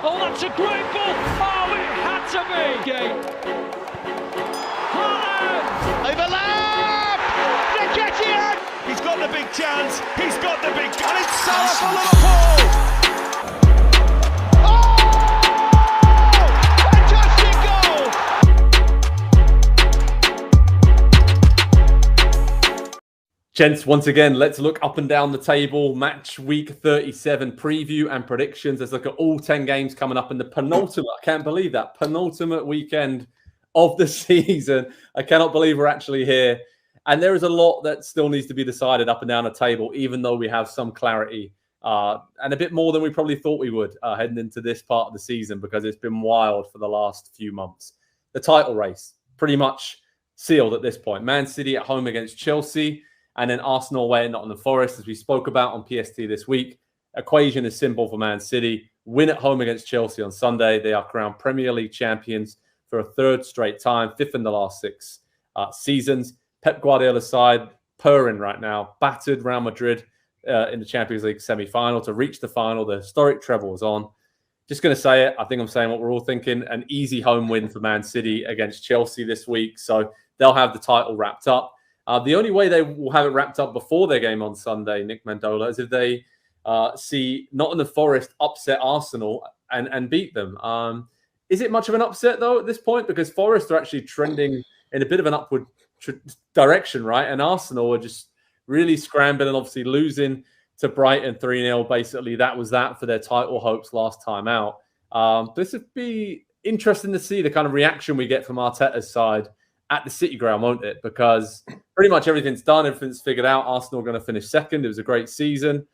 Oh, that's a great ball. Oh, it had to be. Overlap! They're getting it! He's got the big chance. He's got the big... And it's Salah for Liverpool! Gents, once again, let's look up and down the table. Match week 37 preview and predictions. Let's look at all 10 games coming up in the penultimate, I can't believe that, penultimate weekend of the season. I cannot believe we're actually here. And there is a lot that still needs to be decided up and down the table, even though we have some clarity and a bit more than we probably thought we would heading into this part of the season, because it's been wild for the last few months. The title race, pretty much sealed at this point. Man City at home against Chelsea. And then Arsenal away at Nottingham Forest, as we spoke about on PST this week. Equation is simple for Man City. Win at home against Chelsea on Sunday. They are crowned Premier League champions for a third straight time, fifth in the last 6 seasons. Pep Guardiola's side purring right now, battered Real Madrid in the Champions League semi-final to reach the final. The historic treble is on. Just going to say it. I think I'm saying what we're all thinking. An easy home win for Man City against Chelsea this week. So they'll have the title wrapped up. The only way they will have it wrapped up before their game on Sunday, Nick Mandola, is if they see Nottingham Forest upset Arsenal and beat them. Is it much of an upset, though, at this point? Because Forest are actually trending in a bit of an upward direction, right? And Arsenal are just really scrambling and obviously losing to Brighton 3-0. Basically, that was that for their title hopes last time out. This would be interesting to see the kind of reaction we get from Arteta's side at the City ground, won't it? Because pretty much everything's done, everything's figured out. Arsenal are going to finish second. It was a great season.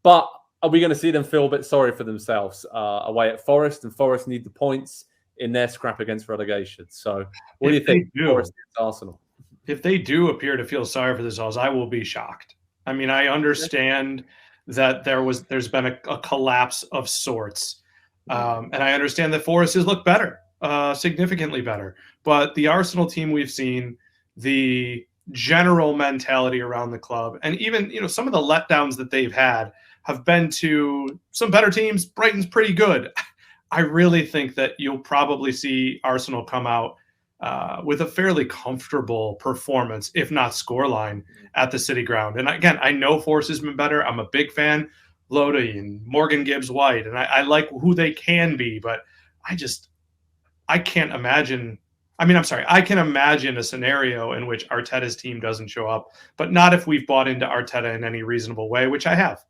But are we going to see them feel a bit sorry for themselves away at Forest? And Forest need the points in their scrap against relegation. So what do you think? Forest against Arsenal? If they do appear to feel sorry for themselves, I will be shocked. I mean, I understand that there's been a collapse of sorts. And I understand that Forest has looked better. Significantly better. But the Arsenal team we've seen, the general mentality around the club, and even some of the letdowns that they've had have been to some better teams. Brighton's pretty good. I really think that you'll probably see Arsenal come out with a fairly comfortable performance, if not scoreline, at the City ground. And again, I know Forest has been better. I'm a big fan. Lodi and Morgan Gibbs-White, and I like who they can be, but I can't imagine. I can imagine a scenario in which Arteta's team doesn't show up, but not if we've bought into Arteta in any reasonable way, which I have.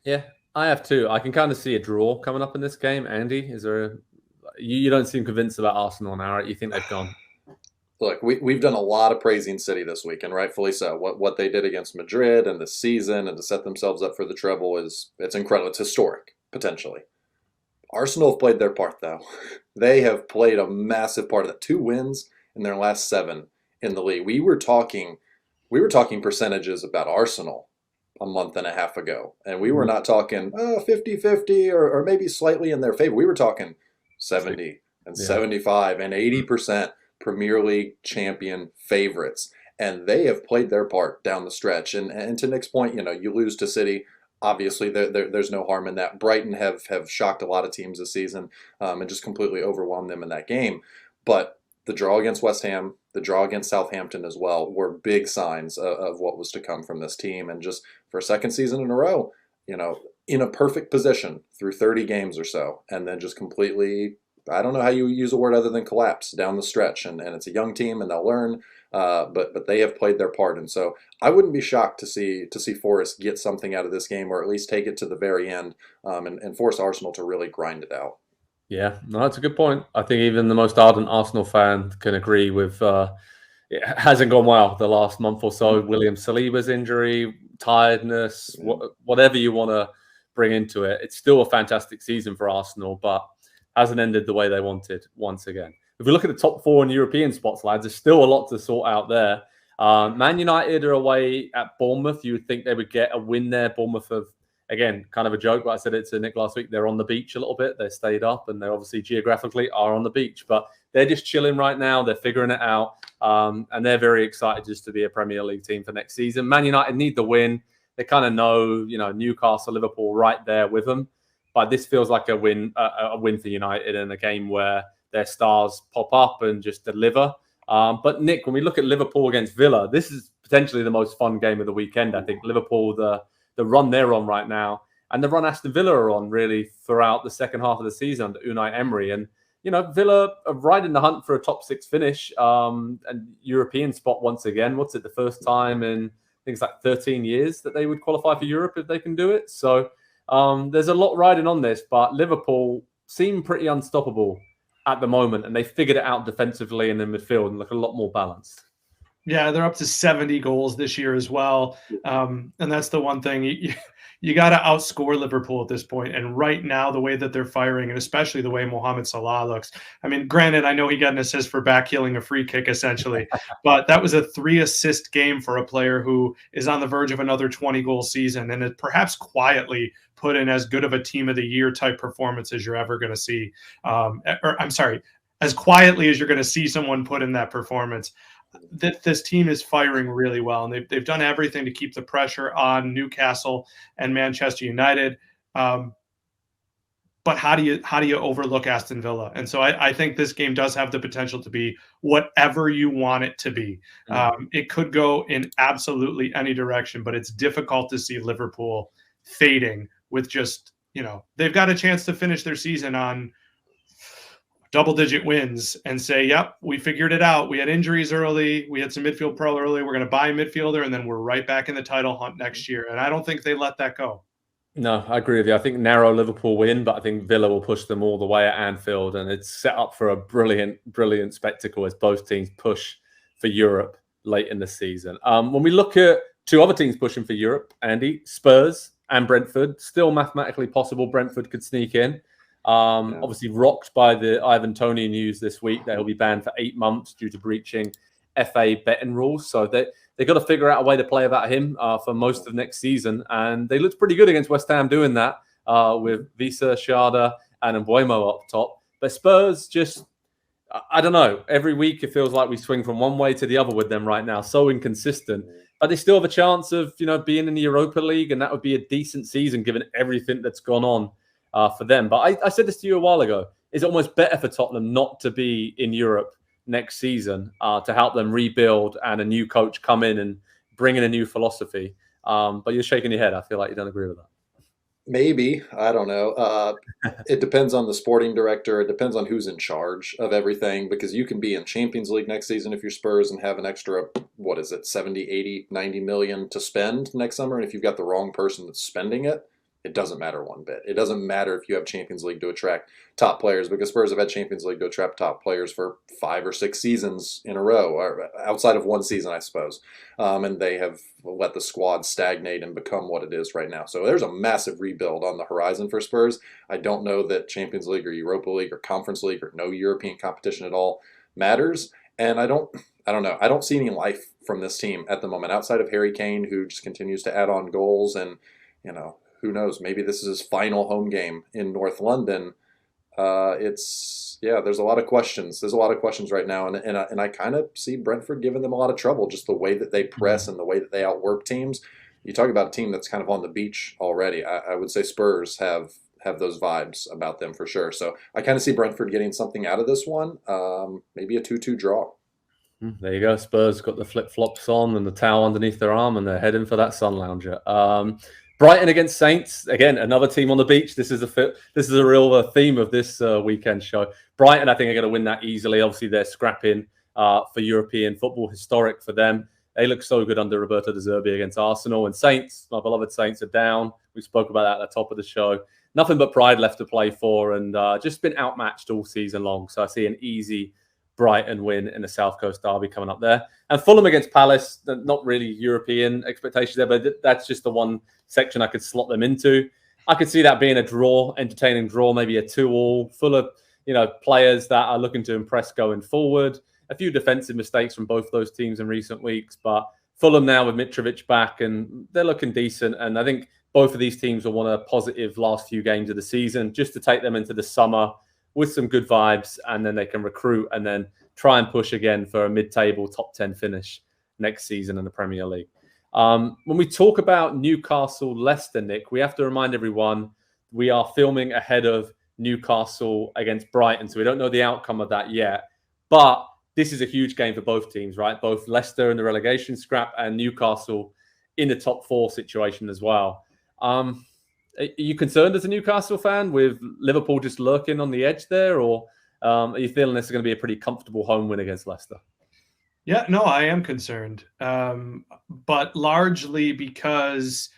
Yeah, I have too. I can kind of see a draw coming up in this game. Andy, is there you don't seem convinced about Arsenal now, right? You think they've gone? Look, we've done a lot of praising City this week, and rightfully so. What they did against Madrid and this season and to set themselves up for the treble it's incredible. It's historic, potentially. Arsenal have played their part, though. They have played a massive part of that. 2 wins in their last 7 in the league. We were talking percentages about Arsenal a month and a half ago, and we were not talking 50-50 or maybe slightly in their favor. We were talking 70 and 75 and 80% Premier League champion favorites, and they have played their part down the stretch. And to Nick's point, you lose to City. Obviously, there's no harm in that. Brighton have shocked a lot of teams this season and just completely overwhelmed them in that game. But the draw against West Ham, the draw against Southampton as well, were big signs of what was to come from this team. And just for a second season in a row, in a perfect position through 30 games or so, and then just completely, I don't know how you use a word other than collapse down the stretch. And it's a young team, and they'll learn. But they have played their part, and so I wouldn't be shocked to see Forest get something out of this game, or at least take it to the very end, and force Arsenal to really grind it out. Yeah, no, that's a good point. I think even the most ardent Arsenal fan can agree with it hasn't gone well the last month or so. William Saliba's injury, tiredness, whatever you want to bring into it. It's still a fantastic season for Arsenal, but hasn't ended the way they wanted once again. If we look at the top 4 in European spots, lads, there's still a lot to sort out there. Man United are away at Bournemouth. You would think they would get a win there. Bournemouth have, again, kind of a joke, but I said it to Nick last week. They're on the beach a little bit. They stayed up, and they obviously geographically are on the beach. But they're just chilling right now. They're figuring it out. And they're very excited just to be a Premier League team for next season. Man United need the win. They kind of know, Newcastle, Liverpool right there with them. But this feels like a win for United in a game where their stars pop up and just deliver. But Nick, when we look at Liverpool against Villa, this is potentially the most fun game of the weekend. I think Liverpool, the run they're on right now, and the run Aston Villa are on really throughout the second half of the season under Unai Emery. And, Villa are right in the hunt for a top 6 finish and European spot once again. What's it, the first time in, I think it's like 13 years that they would qualify for Europe if they can do it. So there's a lot riding on this, but Liverpool seem pretty unstoppable at the moment, and they figured it out defensively and in midfield and look a lot more balanced. Yeah, they're up to 70 goals this year as well. And that's the one thing. You got to outscore Liverpool at this point. And right now, the way that they're firing, and especially the way Mohamed Salah looks. I mean, granted, I know he got an assist for backheeling a free kick, essentially. But that was a 3-assist game for a player who is on the verge of another 20-goal season and has perhaps quietly put in as good of a team of the year type performance as you're ever going to see. As quietly as you're going to see someone put in that performance. This team is firing really well, and they've done everything to keep the pressure on Newcastle and Manchester United. But how do you overlook Aston Villa? And so I think this game does have the potential to be whatever you want it to be. It could go in absolutely any direction, but it's difficult to see Liverpool fading with just, they've got a chance to finish their season on double-digit wins and say, yep, we figured it out. We had injuries early. We had some midfield pro early. We're going to buy a midfielder, and then we're right back in the title hunt next year. And I don't think they let that go. No, I agree with you. I think narrow Liverpool win, but I think Villa will push them all the way at Anfield, and it's set up for a brilliant, brilliant spectacle as both teams push for Europe late in the season. When we look at 2 other teams pushing for Europe, Andy, Spurs and Brentford, still mathematically possible Brentford could sneak in. Obviously rocked by the Ivan Toney news this week that he'll be banned for 8 months due to breaching FA betting rules. So they've got to figure out a way to play about him for most of next season. And they looked pretty good against West Ham doing that with Visa, Shada and Mbuemo up top. But Spurs just, I don't know, every week it feels like we swing from one way to the other with them right now. So inconsistent. But they still have a chance of, being in the Europa League, and that would be a decent season given everything that's gone on for them. But I said this to you a while ago. It's almost better for Tottenham not to be in Europe next season to help them rebuild and a new coach come in and bring in a new philosophy. But you're shaking your head. I feel like you don't agree with that. Maybe. I don't know. It depends on the sporting director. It depends on who's in charge of everything, because you can be in Champions League next season if you're Spurs and have an extra, 70, 80, 90 million to spend next summer. And if you've got the wrong person that's spending it, it doesn't matter one bit. It doesn't matter if you have Champions League to attract top players, because Spurs have had Champions League to attract top players for 5 or 6 seasons in a row, or outside of one season, I suppose. And they have let the squad stagnate and become what it is right now. So there's a massive rebuild on the horizon for Spurs. I don't know that Champions League or Europa League or Conference League or no European competition at all matters. And I don't know. I don't see any life from this team at the moment, outside of Harry Kane, who just continues to add on goals. And, who knows? Maybe this is his final home game in North London. There's a lot of questions. There's a lot of questions right now, and I kind of see Brentford giving them a lot of trouble, just the way that they press and the way that they outwork teams. You talk about a team that's kind of on the beach already. I would say Spurs have those vibes about them for sure. So I kind of see Brentford getting something out of this one. Maybe a 2-2 draw. There you go. Spurs got the flip-flops on and the towel underneath their arm, and they're heading for that sun lounger. Brighton against Saints, again, another team on the beach. This is a real theme of this weekend show. Brighton, I think, are going to win that easily. Obviously, they're scrapping for European football, historic for them. They look so good under Roberto De Zerbi against Arsenal. And Saints, my beloved Saints, are down. We spoke about that at the top of the show. Nothing but pride left to play for, and just been outmatched all season long. So I see an easy Brighton win in the South Coast derby coming up there. And Fulham against Palace, not really European expectations there, but that's just the one section I could slot them into. I could see that being a draw, entertaining draw, maybe a 2-2, full of players that are looking to impress going forward. A few defensive mistakes from both those teams in recent weeks, but Fulham now with Mitrovic back, and they're looking decent. And I think both of these teams will want a positive last few games of the season just to take them into the summer with some good vibes, and then they can recruit and then try and push again for a mid-table top 10 finish next season in the Premier League. When we talk about Newcastle, Leicester, Nick, we have to remind everyone we are filming ahead of Newcastle against Brighton, so we don't know the outcome of that yet. But this is a huge game for both teams, right? Both Leicester in the relegation scrap and Newcastle in the top 4 situation as well. Are you concerned as a Newcastle fan with Liverpool just lurking on the edge there, or are you feeling this is going to be a pretty comfortable home win against Leicester? Yeah, no, I am concerned, but largely because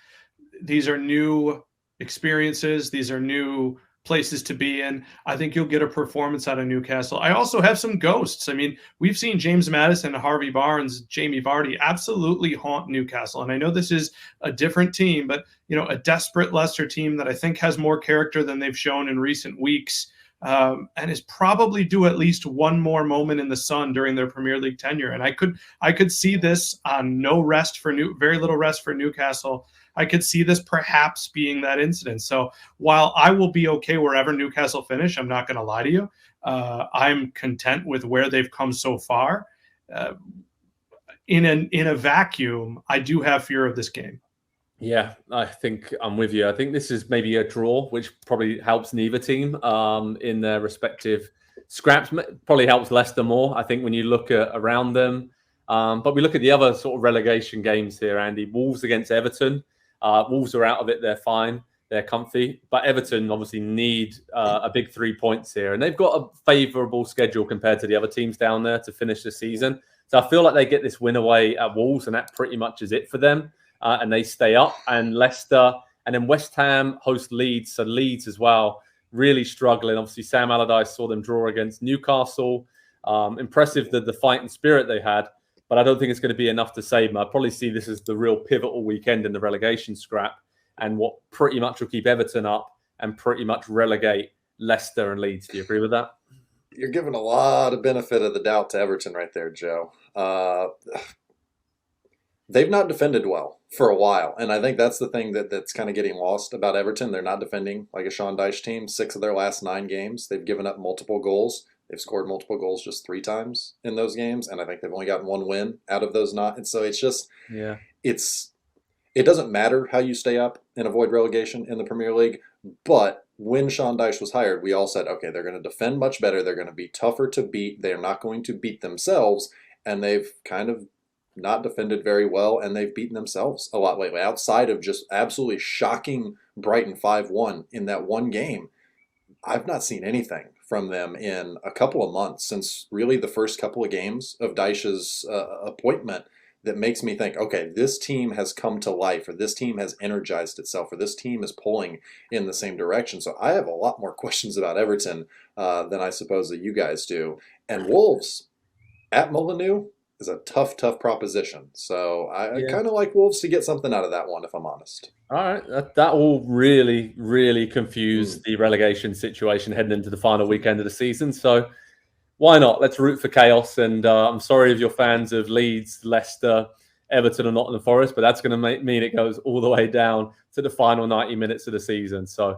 these are new experiences. These are new places to be in. I think you'll get a performance out of Newcastle. I also have some ghosts. I mean, we've seen James Maddison, Harvey Barnes, Jamie Vardy absolutely haunt Newcastle. And I know this is a different team, but, you know, a desperate Leicester team that I think has more character than they've shown in recent weeks, and is probably due at least one more moment in the sun during their Premier League tenure. And I could see this on very little rest for Newcastle. I could see this perhaps being that incident. So while I will be okay wherever Newcastle finish, I'm not going to lie to you. I'm content with where they've come so far. In a vacuum, I do have fear of this game. Yeah, I think I'm with you. I think this is maybe a draw, which probably helps neither team in their respective scraps. Probably helps Leicester more, I think, when you look around them. But we look at the other sort of relegation games here, Andy. Wolves against Everton. Wolves are out of it. They're fine. They're comfy. But Everton obviously need a big 3 points here. And they've got a favourable schedule compared to the other teams down there to finish the season. So I feel like they get this win away at Wolves, and that pretty much is it for them. And they stay up. And Leicester, and then West Ham host Leeds. So Leeds as well, really struggling. Obviously, Sam Allardyce saw them draw against Newcastle. Impressive the fight and spirit they had. But I don't think it's going to be enough to save them. I probably see this as the real pivotal weekend in the relegation scrap, and what pretty much will keep Everton up and pretty much relegate Leicester and Leeds. Do you agree with that? You're giving a lot of benefit of the doubt to Everton right there, Joe. They've not defended well for a while, and I think that's the thing that's kind of getting lost about Everton. They're not defending like a Sean Dyche team. 6 of their last 9 games, they've given up multiple goals. They've scored multiple goals just 3 times in those games, and I think they've only gotten 1 win out of those 9. And so it's just, it doesn't matter how you stay up and avoid relegation in the Premier League. But when Sean Dyche was hired, we all said, okay, they're going to defend much better. They're going to be tougher to beat. They're not going to beat themselves, and they've kind of not defended very well, and they've beaten themselves a lot lately. Outside of just absolutely shocking Brighton 5-1 in that one game, I've not seen anything from them in a couple of months, since really the first couple of games of Dyche's appointment, that makes me think, okay, this team has come to life, or this team has energized itself, or this team is pulling in the same direction. So I have a lot more questions about Everton than I suppose that you guys do. And Wolves at Molineux is a tough proposition. So I kind of like Wolves to get something out of that one, if I'm honest. All right. That will really confuse the relegation situation heading into the final weekend of the season. So why not? Let's root for chaos. And I'm sorry if you're fans of Leeds, Leicester, Everton, or Nottingham Forest, but that's going to mean it goes all the way down to the final 90 minutes of the season. So